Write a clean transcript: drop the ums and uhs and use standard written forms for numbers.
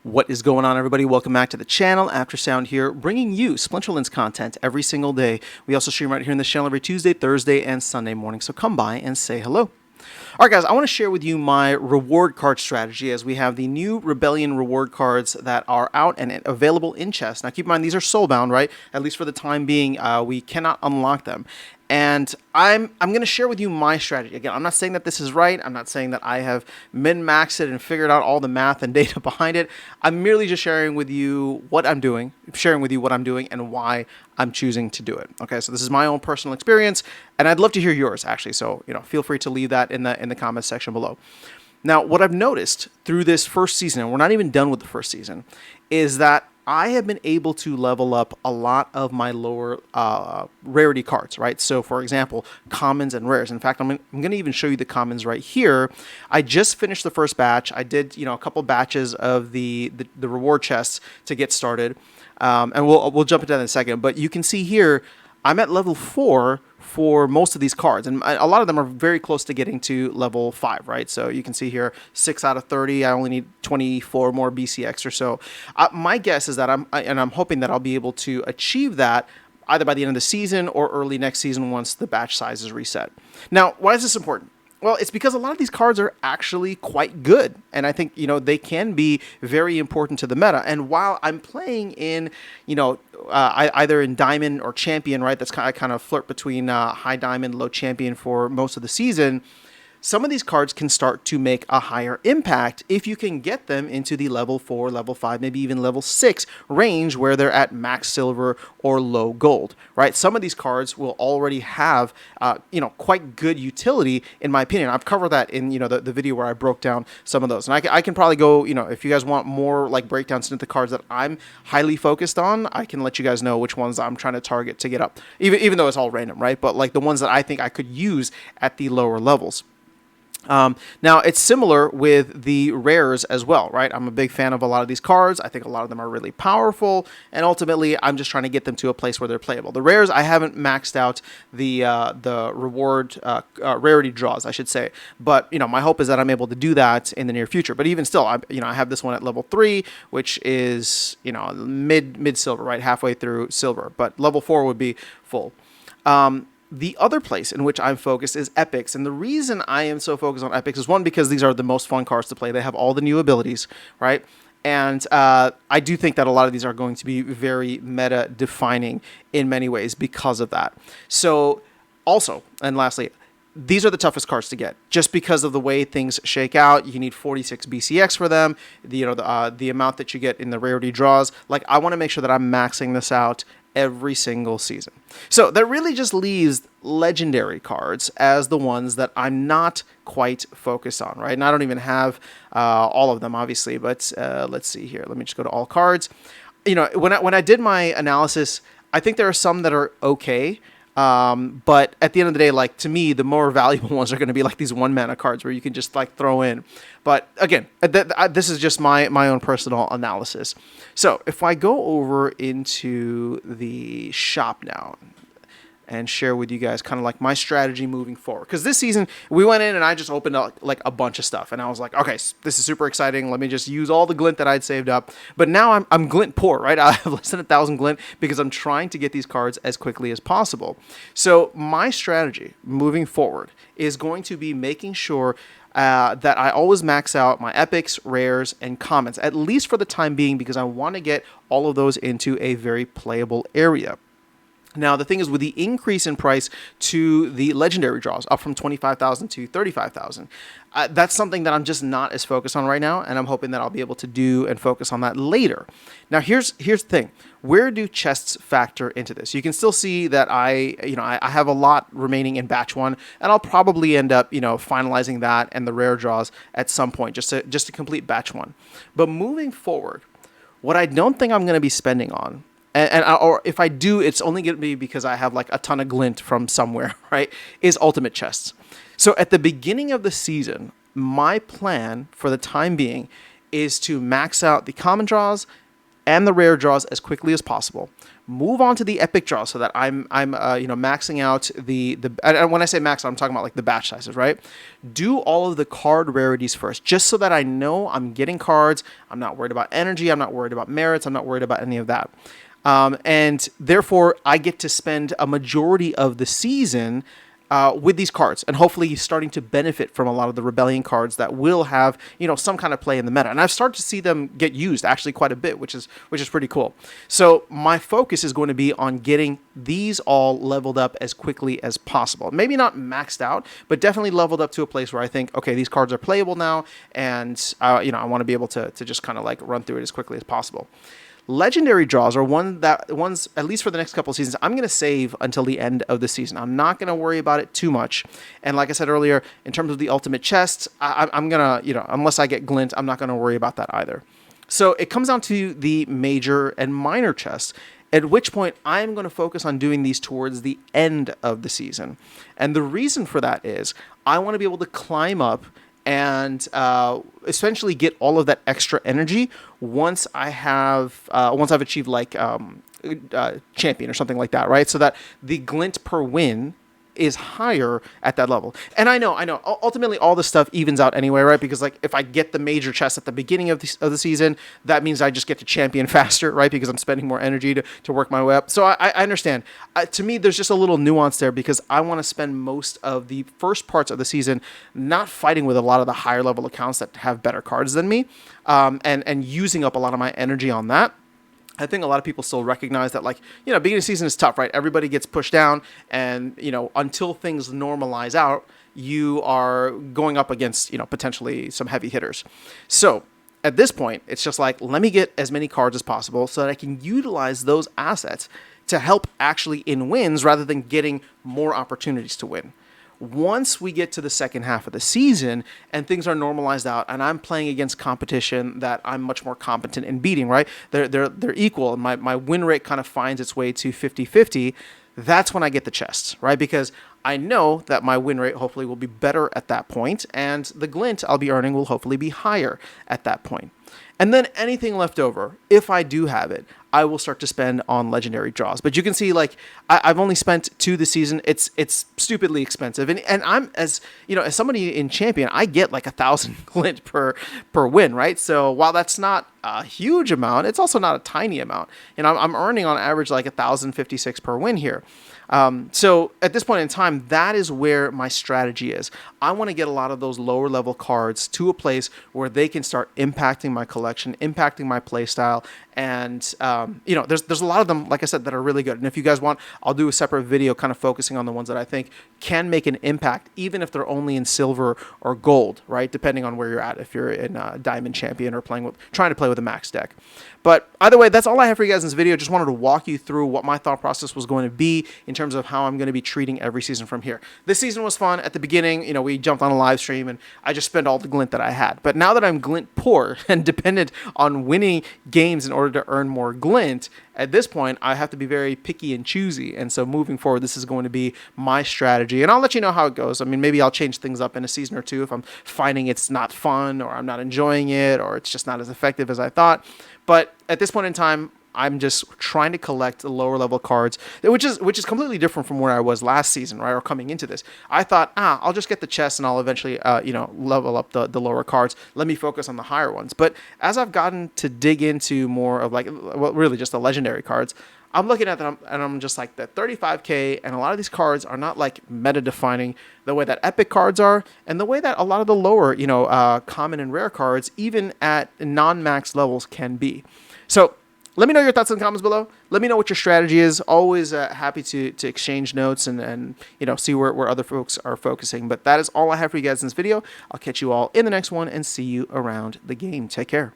What is going on, everybody? Welcome back to the channel. After Sound here, bringing you Splinterlands content every single day. We also stream right here in this channel every Tuesday, Thursday, and Sunday morning, so come by and say hello. All right, guys, I want to share with you my reward card strategy as we have the new Rebellion reward cards that are out and available in chests. Now, keep in mind, these are soulbound, right? At least for the time being, we cannot unlock them. And I'm going to share with you my strategy. Again, I'm not saying that this is right. I'm not saying that I have min-maxed it and figured out all the math and data behind it. I'm merely just sharing with you what I'm doing, and why I'm choosing to do it. Okay, so this is my own personal experience, and I'd love to hear yours, actually. So, feel free to leave that in the comments section below. Now, what I've noticed through this first season, and we're not even done with the first season, is that I have been able to level up a lot of my lower rarity cards, right? So, for example, commons and rares. In fact, I'm going to even show you the commons right here. I just finished the first batch. I did, a couple batches of the reward chests to get started, and we'll jump into that in a second. But you can see here, I'm at level 4 for most of these cards, and a lot of them are very close to getting to level 5, right? So you can see here 6 out of 30. I only need 24 more BCX or so. My guess is that I'm hoping that I'll be able to achieve that either by the end of the season or early next season once the batch size is reset. Now, why is this important? Well, it's because a lot of these cards are actually quite good, and I think, they can be very important to the meta. And while I'm playing in, either in Diamond or Champion, right, that's kind of flirt between high Diamond, low Champion for most of the season, some of these cards can start to make a higher impact if you can get them into the level 4, level 5, maybe even level 6 range where they're at max silver or low gold, right? Some of these cards will already have, quite good utility, in my opinion. I've covered that in, the video where I broke down some of those. And I can probably go, if you guys want more like breakdowns into the cards that I'm highly focused on, I can let you guys know which ones I'm trying to target to get up, even though it's all random, right? But like the ones that I think I could use at the lower levels. Now, it's similar with the rares as well, right? I'm a big fan of a lot of these cards. I think a lot of them are really powerful, and ultimately, I'm just trying to get them to a place where they're playable. The rares, I haven't maxed out the reward rarity draws, I should say, but my hope is that I'm able to do that in the near future. But even still, I have this one at level 3, which is mid silver, right, halfway through silver, but level 4 would be full. The other place in which I'm focused is epics, and the reason I am so focused on epics is, one, because these are the most fun cards to play. They have all the new abilities, right? And I do think that a lot of these are going to be very meta-defining in many ways because of that. So, also, and lastly, these are the toughest cards to get just because of the way things shake out. You need 46 BCX for them. The amount that you get in the rarity draws. Like, I want to make sure that I'm maxing this out every single season. So that really just leaves legendary cards as the ones that I'm not quite focused on, right? And I don't even have all of them, obviously, but let's see here. Let me just go to all cards. When I did my analysis, I think there are some that are okay. But at the end of the day, like, to me, the more valuable ones are going to be like these 1-mana cards where you can just like throw in. But again, this is just my own personal analysis. So if I go over into the shop now and share with you guys kind of like my strategy moving forward. Because this season, we went in and I just opened up like a bunch of stuff. And I was like, okay, this is super exciting. Let me just use all the glint that I'd saved up. But now I'm glint poor, right? I have less than 1,000 glint because I'm trying to get these cards as quickly as possible. So my strategy moving forward is going to be making sure that I always max out my epics, rares, and commons, at least for the time being, because I want to get all of those into a very playable area. Now, the thing is, with the increase in price to the legendary draws, up from 25,000 to 35,000, that's something that I'm just not as focused on right now, and I'm hoping that I'll be able to do and focus on that later. Now, here's the thing. Where do chests factor into this? You can still see that I have a lot remaining in batch 1, and I'll probably end up, finalizing that and the rare draws at some point just to complete batch 1. But moving forward, what I don't think I'm going to be spending on, or if I do, it's only going to be because I have like a ton of glint from somewhere, right, is ultimate chests. So at the beginning of the season, my plan for the time being is to max out the common draws and the rare draws as quickly as possible. Move on to the epic draw so that I'm maxing out the and when I say max, I'm talking about like the batch sizes, right? Do all of the card rarities first, just so that I know I'm getting cards. I'm not worried about energy. I'm not worried about merits. I'm not worried about any of that. And therefore, I get to spend a majority of the season with these cards, and hopefully starting to benefit from a lot of the Rebellion cards that will have, some kind of play in the meta. And I've started to see them get used actually quite a bit, which is pretty cool. So my focus is going to be on getting these all leveled up as quickly as possible. Maybe not maxed out, but definitely leveled up to a place where I think, okay, these cards are playable now, and I want to be able to just kind of like run through it as quickly as possible. Legendary draws are ones, at least for the next couple of seasons, I'm going to save until the end of the season. I'm not going to worry about it too much. And like I said earlier, in terms of the ultimate chests, I'm going to, unless I get glint, I'm not going to worry about that either. So it comes down to the major and minor chests, at which point I'm going to focus on doing these towards the end of the season. And the reason for that is I want to be able to climb up and essentially get all of that extra energy once I've achieved like champion or something like that, right? So that the glint per win is higher at that level. And I know, ultimately all this stuff evens out anyway, right? Because like if I get the major chest at the beginning of the season, that means I just get to champion faster, right? Because I'm spending more energy to work my way up. So I understand. To me, there's just a little nuance there because I want to spend most of the first parts of the season not fighting with a lot of the higher level accounts that have better cards than me, and using up a lot of my energy on that. I think a lot of people still recognize that, like, beginning of season is tough, right? Everybody gets pushed down, and, until things normalize out, you are going up against, potentially some heavy hitters. So at this point, it's just like, let me get as many cards as possible so that I can utilize those assets to help actually in wins rather than getting more opportunities to win. Once we get to the second half of the season and things are normalized out and I'm playing against competition that I'm much more competent in beating, right? They're equal, and my win rate kind of finds its way to 50-50. That's when I get the chests, right? Because I know that my win rate hopefully will be better at that point, and the glint I'll be earning will hopefully be higher at that point. And then anything left over, if I do have it, I will start to spend on legendary draws. But you can see, like, I've only spent 2 this season. It's stupidly expensive. And I'm, as somebody in Champion, I get like 1,000 glint per win, right? So while that's not a huge amount, it's also not a tiny amount. I'm earning on average like 1,056 per win here. So at this point in time, that is where my strategy is. I want to get a lot of those lower level cards to a place where they can start impacting my collection, impacting my playstyle. And, there's a lot of them, like I said, that are really good. And if you guys want, I'll do a separate video kind of focusing on the ones that I think can make an impact, even if they're only in silver or gold, right? Depending on where you're at, if you're in Diamond Champion or trying to play with a max deck. But either way, that's all I have for you guys in this video. Just wanted to walk you through what my thought process was going to be in terms of how I'm going to be treating every season from here. This season was fun. At the beginning, we jumped on a live stream and I just spent all the glint that I had. But now that I'm glint poor and dependent on winning games in order to earn more glint, at this point, I have to be very picky and choosy. And so moving forward, this is going to be my strategy. And I'll let you know how it goes. I mean, maybe I'll change things up in a season or two if I'm finding it's not fun or I'm not enjoying it or it's just not as effective as I thought. But at this point in time, I'm just trying to collect the lower level cards, which is completely different from where I was last season, right? Or coming into this. I thought, I'll just get the chest and I'll eventually, level up the lower cards. Let me focus on the higher ones. But as I've gotten to dig into more of really just the legendary cards, I'm looking at them and I'm just like, that 35K and a lot of these cards are not like meta defining the way that epic cards are and the way that a lot of the lower, common and rare cards, even at non-max levels, can be. So let me know your thoughts in the comments below. Let me know what your strategy is. Always happy to exchange notes and see where other folks are focusing. But that is all I have for you guys in this video. I'll catch you all in the next one and see you around the game. Take care.